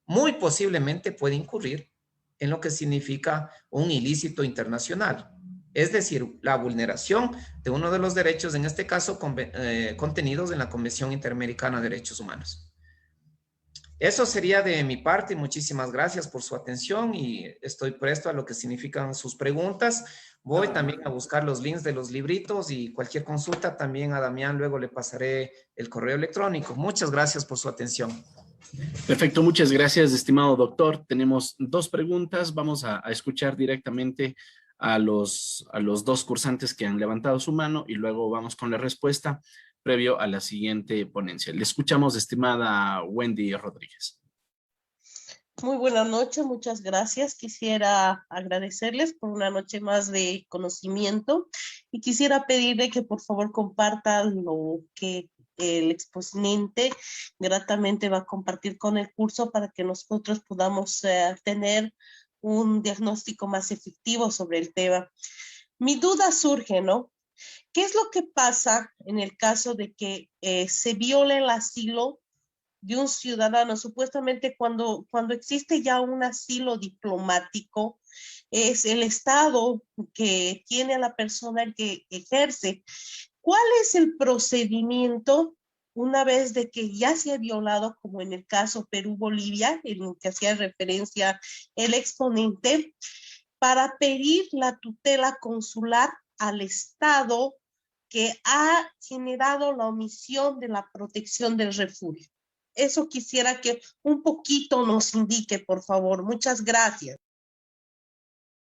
muy posiblemente puede incurrir en lo que significa un ilícito internacional. Es decir, la vulneración de uno de los derechos, en este caso contenidos en la Convención Interamericana de Derechos Humanos. Eso sería de mi parte. Muchísimas gracias por su atención y estoy presto a lo que significan sus preguntas. Voy también a buscar los links de los libritos y cualquier consulta también a Damián luego le pasaré el correo electrónico. Muchas gracias por su atención.
Perfecto, muchas gracias, estimado doctor. Tenemos dos preguntas. Vamos a escuchar directamente a los dos cursantes que han levantado su mano y luego vamos con la respuesta previo a la siguiente ponencia. Le escuchamos, estimada Wendy Rodríguez.
Muy buenas noches, muchas gracias. Quisiera agradecerles por una noche más de conocimiento y quisiera pedirle que por favor compartan lo que el exponente gratamente va a compartir con el curso para que nosotros podamos tener un diagnóstico más efectivo sobre el tema. Mi duda surge, ¿no? ¿Qué es lo que pasa en el caso de que se viole el asilo de un ciudadano? Supuestamente cuando existe ya un asilo diplomático, es el Estado que tiene a la persona el que ejerce. ¿Cuál es el procedimiento una vez de que ya se ha violado, como en el caso Perú-Bolivia, en el que hacía referencia el exponente, para pedir la tutela consular al Estado que ha generado la omisión de la protección del refugio? Eso quisiera que un poquito nos indique, por favor. Muchas gracias.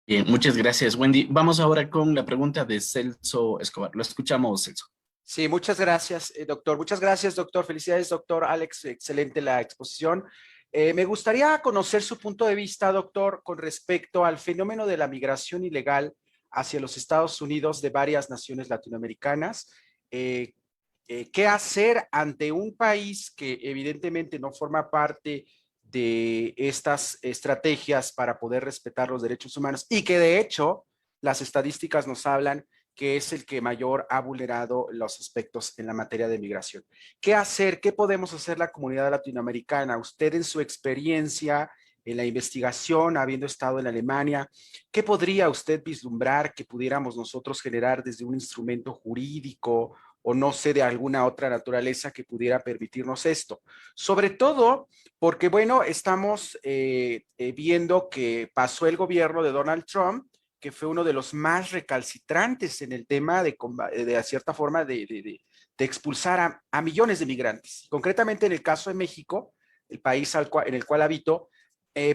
Bien, muchas gracias, Wendy. Vamos ahora con la pregunta de Celso Escobar. Lo escuchamos, Celso.
Sí, muchas gracias, doctor. Muchas gracias, doctor. Felicidades, doctor Alex. Excelente la exposición. Me gustaría conocer su punto de vista, doctor, con respecto al fenómeno de la migración ilegal hacia los Estados Unidos de varias naciones latinoamericanas. ¿Qué hacer ante un país que evidentemente no forma parte de estas estrategias para poder respetar los derechos humanos y que de hecho las estadísticas nos hablan que es el que mayor ha vulnerado los aspectos en la materia de migración? ¿Qué hacer? ¿Qué podemos hacer la comunidad latinoamericana? Usted en su experiencia en la investigación, habiendo estado en Alemania, ¿qué podría usted vislumbrar que pudiéramos nosotros generar desde un instrumento jurídico o no sé, de alguna otra naturaleza que pudiera permitirnos esto? Sobre todo porque, bueno, estamos viendo que pasó el gobierno de Donald Trump, que fue uno de los más recalcitrantes en el tema de cierta forma, de expulsar a millones de migrantes. Concretamente en el caso de México, el país en el cual habito,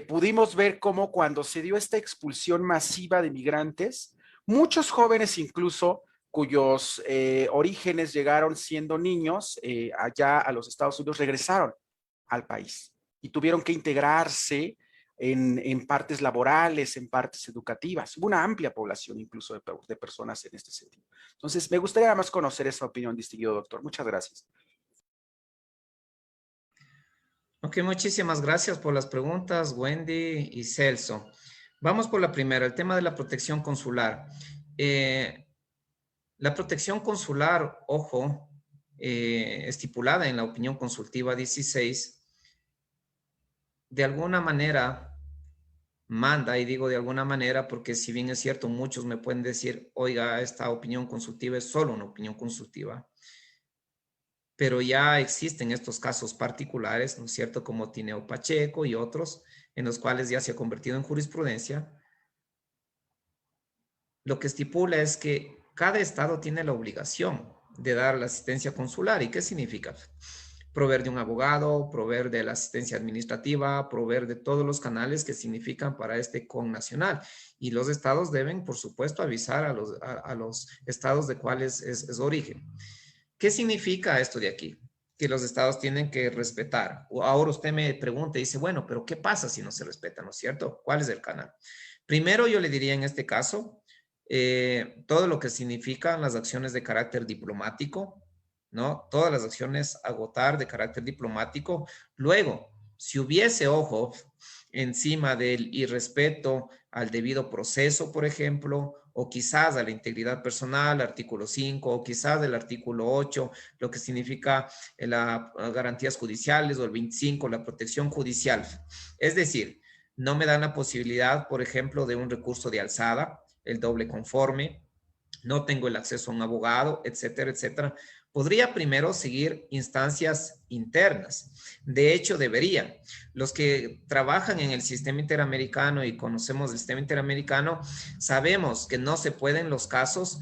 pudimos ver cómo cuando se dio esta expulsión masiva de migrantes, muchos jóvenes incluso cuyos orígenes llegaron siendo niños allá a los Estados Unidos, regresaron al país y tuvieron que integrarse en partes laborales, en partes educativas. Hubo una amplia población incluso de personas en este sentido. Entonces, me gustaría además conocer esa opinión, distinguido doctor. Muchas gracias.
Ok, muchísimas gracias por las preguntas, Wendy y Celso. Vamos por la primera, el tema de la protección consular. La protección consular, ojo, estipulada en la opinión consultiva 16, de alguna manera manda, y digo de alguna manera porque si bien es cierto, muchos me pueden decir, oiga, esta opinión consultiva es solo una opinión consultiva, pero ya existen estos casos particulares, ¿no es cierto?, como Tineo Pacheco y otros, en los cuales ya se ha convertido en jurisprudencia. Lo que estipula es que cada estado tiene la obligación de dar la asistencia consular. ¿Y qué significa? Proveer de un abogado, proveer de la asistencia administrativa, proveer de todos los canales que significan para este connacional. Y los estados deben, por supuesto, avisar a los estados de cuál es origen. ¿Qué significa esto de aquí? Que los estados tienen que respetar. Ahora usted me pregunta y dice, bueno, pero ¿qué pasa si no se respeta, no es cierto? ¿Cuál es el canal? Primero, yo le diría en este caso, todo lo que significan las acciones de carácter diplomático, ¿no? Todas las acciones a agotar de carácter diplomático. Luego, si hubiese, ojo, encima del irrespeto al debido proceso, por ejemplo, o quizás a la integridad personal, artículo 5, o quizás del artículo 8, lo que significa las garantías judiciales, o el 25, la protección judicial. Es decir, no me dan la posibilidad, por ejemplo, de un recurso de alzada, el doble conforme, no tengo el acceso a un abogado, etcétera, etcétera. Podría primero seguir instancias internas. De hecho, debería. Los que trabajan en el sistema interamericano y conocemos el sistema interamericano, sabemos que no se pueden los casos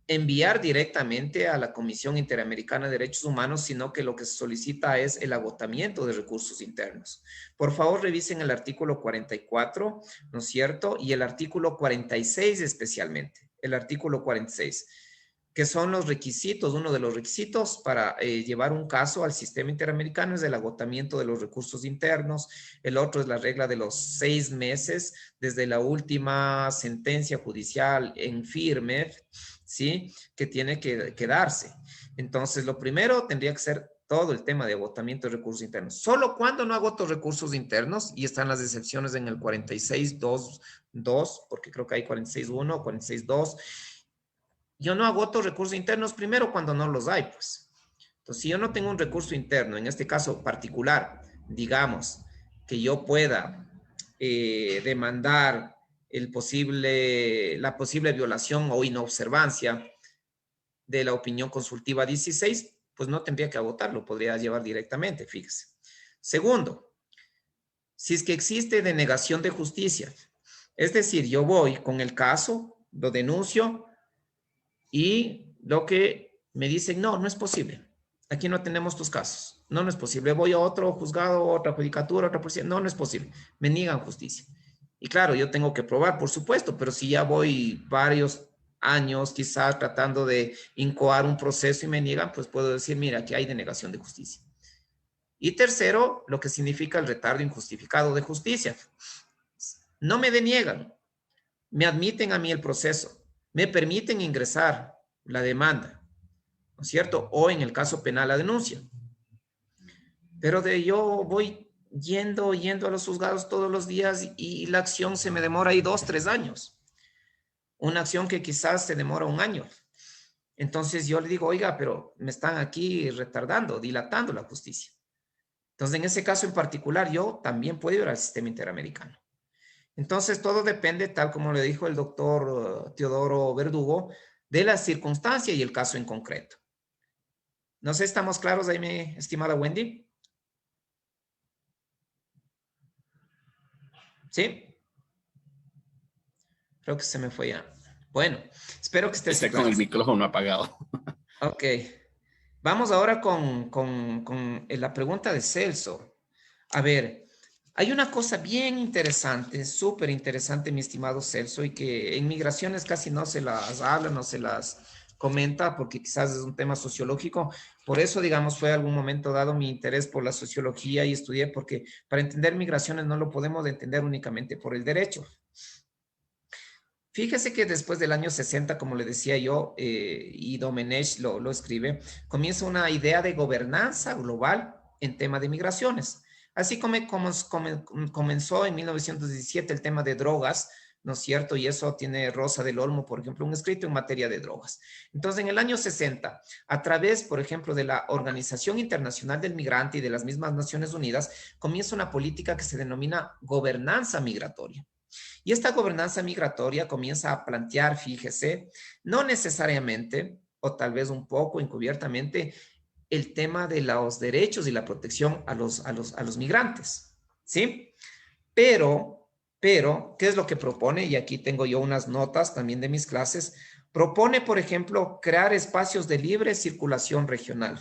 enviar directamente a la Comisión Interamericana de Derechos Humanos, sino que lo que se solicita es el agotamiento de recursos internos. Por favor, revisen el artículo 44, ¿no es cierto? Y el artículo 46 especialmente, el artículo 46, que son los requisitos. Uno de los requisitos para llevar un caso al sistema interamericano es el agotamiento de los recursos internos. El otro es la regla de los 6 meses desde la última sentencia judicial en firme, ¿sí? Que tiene que darse. Entonces, lo primero tendría que ser todo el tema de agotamiento de recursos internos. Solo cuando no agoto recursos internos, y están las excepciones en el 46.2, porque creo que hay 46.1 o 46.2, yo no agoto recursos internos primero cuando no los hay, pues. Entonces, si yo no tengo un recurso interno, en este caso particular, digamos, que yo pueda demandar la posible violación o inobservancia de la opinión consultiva 16, pues no tendría que agotarlo, podría llevar directamente, fíjese. Segundo, si es que existe denegación de justicia, es decir, yo voy con el caso, lo denuncio y lo que me dicen, no es posible, aquí no tenemos tus casos, no es posible, voy a otro juzgado, otra judicatura, otra policía, no es posible, me niegan justicia. Y claro, yo tengo que probar, por supuesto, pero si ya voy varios años quizás tratando de incoar un proceso y me niegan, pues puedo decir, mira, aquí hay denegación de justicia. Y tercero, lo que significa el retardo injustificado de justicia. No me deniegan, me admiten a mí el proceso, me permiten ingresar la demanda, ¿no es cierto? O en el caso penal la denuncia. Pero yo voy yendo a los juzgados todos los días y la acción se me demora ahí 2, 3 años. Una acción que quizás se demora 1 año. Entonces yo le digo, oiga, pero me están aquí retardando, dilatando la justicia. Entonces, en ese caso en particular, yo también puedo ir al sistema interamericano. Entonces, todo depende, tal como le dijo el doctor Teodoro Verdugo, de la circunstancia y el caso en concreto. No sé, ¿estamos claros ahí, mi estimada Wendy? ¿Sí? Creo que se me fue ya. Bueno, espero que esté
Está con el micrófono apagado.
Ok. Vamos ahora con la pregunta de Celso. A ver, hay una cosa bien interesante, súper interesante, mi estimado Celso, y que en migraciones casi no se las habla, no se las comenta, porque quizás es un tema sociológico. Por eso, digamos, fue algún momento dado mi interés por la sociología y estudié, porque para entender migraciones no lo podemos entender únicamente por el derecho. Fíjese que después del año 60, como le decía yo, y Domenech lo escribe, comienza una idea de gobernanza global en tema de migraciones. Así como comenzó en 1917 el tema de drogas, ¿no es cierto? Y eso tiene Rosa del Olmo, por ejemplo, un escrito en materia de drogas. Entonces, en el año 60, a través, por ejemplo, de la Organización Internacional del Migrante y de las mismas Naciones Unidas, comienza una política que se denomina gobernanza migratoria. Y esta gobernanza migratoria comienza a plantear, fíjese, no necesariamente, o tal vez un poco encubiertamente, el tema de los derechos y la protección a los migrantes, ¿sí? Pero, ¿qué es lo que propone? Y aquí tengo yo unas notas también de mis clases. Propone, por ejemplo, crear espacios de libre circulación regional.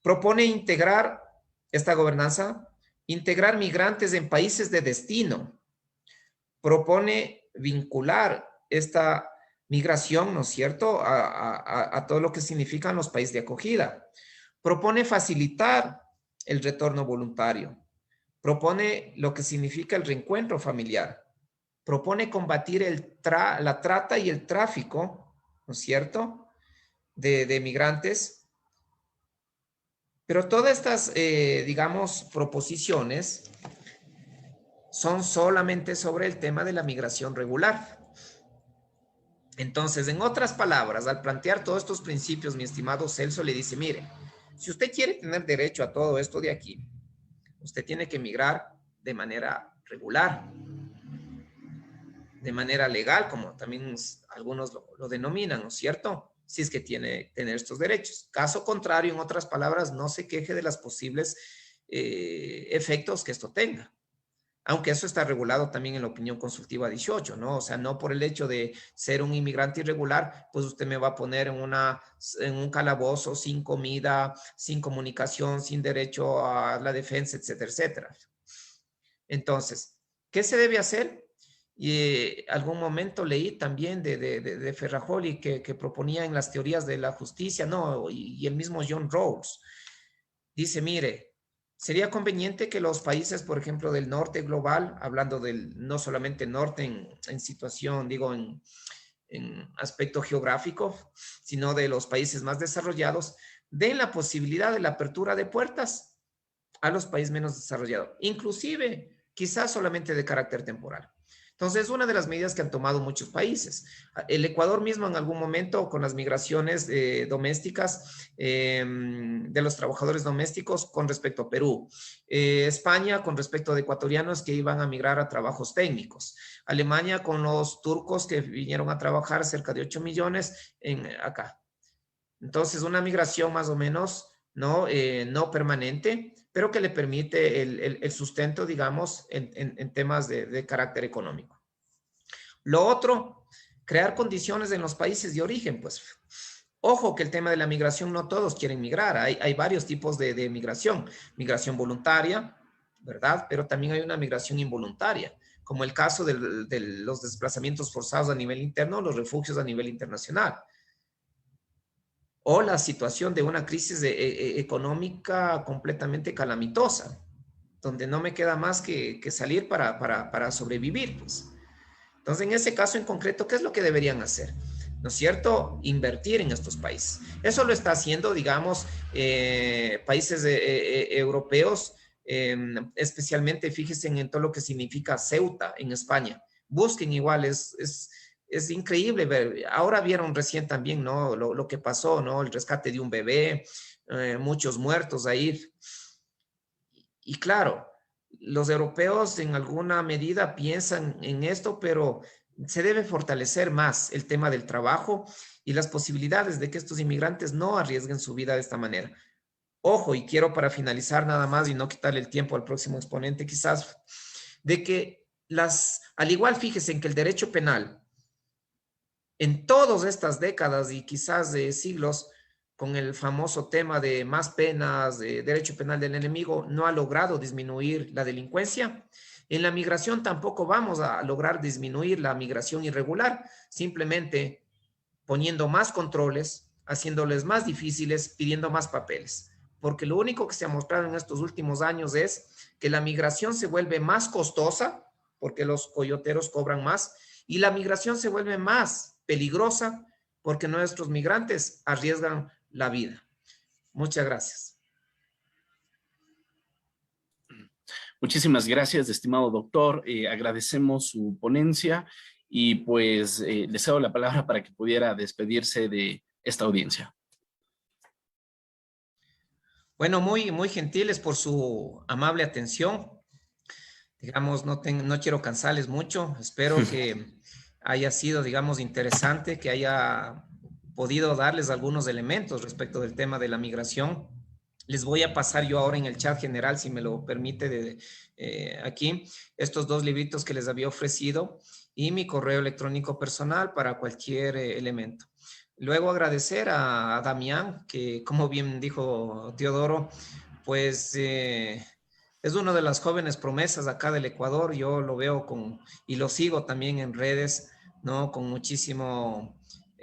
Propone integrar esta gobernanza, integrar migrantes en países de destino. Propone vincular esta migración, ¿no es cierto?, a todo lo que significan los países de acogida. Propone facilitar el retorno voluntario. Propone lo que significa el reencuentro familiar. Propone combatir la trata y el tráfico, ¿no es cierto?, de migrantes. Pero todas estas, digamos, proposiciones son solamente sobre el tema de la migración regular. Entonces, en otras palabras, al plantear todos estos principios, mi estimado Celso le dice, mire, si usted quiere tener derecho a todo esto de aquí, usted tiene que migrar de manera regular, de manera legal, como también algunos lo denominan, ¿no es cierto? Si es que tiene tener estos derechos. Caso contrario, en otras palabras, no se queje de los posibles efectos que esto tenga. Aunque eso está regulado también en la opinión consultiva 18, ¿no? O sea, no por el hecho de ser un inmigrante irregular, pues usted me va a poner en un calabozo sin comida, sin comunicación, sin derecho a la defensa, etcétera, etcétera. Entonces, ¿qué se debe hacer? Y algún momento leí también de Ferrajoli que proponía en las teorías de la justicia, ¿no? Y el mismo John Rawls dice, mire, sería conveniente que los países, por ejemplo, del norte global, hablando no solamente norte en situación, digo, en aspecto geográfico, sino de los países más desarrollados, den la posibilidad de la apertura de puertas a los países menos desarrollados, inclusive quizás solamente de carácter temporal. Entonces, es una de las medidas que han tomado muchos países. El Ecuador mismo en algún momento con las migraciones domésticas de los trabajadores domésticos con respecto a Perú. España con respecto a ecuatorianos que iban a migrar a trabajos técnicos. Alemania con los turcos que vinieron a trabajar cerca de 8 millones acá. Entonces, una migración más o menos no permanente, pero que le permite el sustento, digamos, en temas de carácter económico. Lo otro, crear condiciones en los países de origen, pues. Ojo que el tema de la migración, no todos quieren migrar, hay varios tipos de migración. Migración voluntaria, ¿verdad? Pero también hay una migración involuntaria, como el caso de los desplazamientos forzados a nivel interno, los refugios a nivel internacional. O la situación de una crisis económica completamente calamitosa, donde no me queda más que salir para sobrevivir, pues. Entonces, en ese caso en concreto, ¿qué es lo que deberían hacer? ¿No es cierto? Invertir en estos países. Eso lo está haciendo, digamos, países europeos, especialmente, fíjense en todo lo que significa Ceuta en España. Busquen igual, es increíble ver. Ahora vieron recién también, ¿no? Lo que pasó, ¿no? El rescate de un bebé, muchos muertos ahí. Y claro, los europeos en alguna medida piensan en esto, pero se debe fortalecer más el tema del trabajo y las posibilidades de que estos inmigrantes no arriesguen su vida de esta manera. Ojo, y quiero para finalizar nada más y no quitarle el tiempo al próximo exponente quizás, de que al igual fíjese en que el derecho penal en todas estas décadas y quizás de siglos, con el famoso tema de más penas, de derecho penal del enemigo, no ha logrado disminuir la delincuencia. En la migración tampoco vamos a lograr disminuir la migración irregular, simplemente poniendo más controles, haciéndoles más difíciles, pidiendo más papeles. Porque lo único que se ha mostrado en estos últimos años es que la migración se vuelve más costosa, porque los coyoteros cobran más, y la migración se vuelve más peligrosa porque nuestros migrantes arriesgan la vida. Muchas gracias.
Muchísimas gracias, estimado doctor. Agradecemos su ponencia y pues le cedo la palabra para que pudiera despedirse de esta audiencia.
Bueno, muy gentiles por su amable atención. Digamos, no quiero cansarles mucho. Espero que haya sido, digamos, interesante, que haya podido darles algunos elementos respecto del tema de la migración. Les voy a pasar yo ahora en el chat general, si me lo permite, aquí, estos 2 libritos que les había ofrecido y mi correo electrónico personal para cualquier elemento. Luego agradecer a Damián, que como bien dijo Teodoro, pues es una de las jóvenes promesas acá del Ecuador. Yo lo veo y lo sigo también en redes, ¿no? Con muchísimo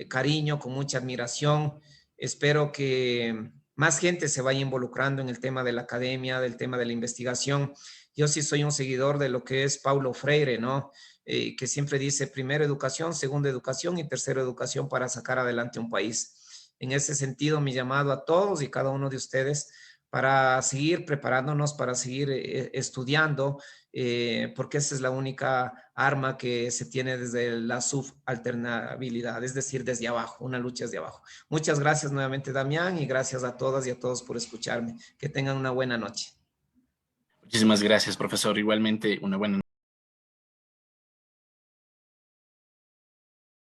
cariño, con mucha admiración. Espero que más gente se vaya involucrando en el tema de la academia, del tema de la investigación. Yo sí soy un seguidor de lo que es Paulo Freire, ¿no? Que siempre dice primero educación, segunda educación y tercera educación para sacar adelante un país. En ese sentido, mi llamado a todos y cada uno de ustedes para seguir preparándonos, para seguir estudiando, porque esa es la única arma que se tiene desde la subalternabilidad, es decir, desde abajo, una lucha desde abajo. Muchas gracias nuevamente, Damián, y gracias a todas y a todos por escucharme. Que tengan una buena noche.
Muchísimas gracias, profesor. Igualmente, una buena noche.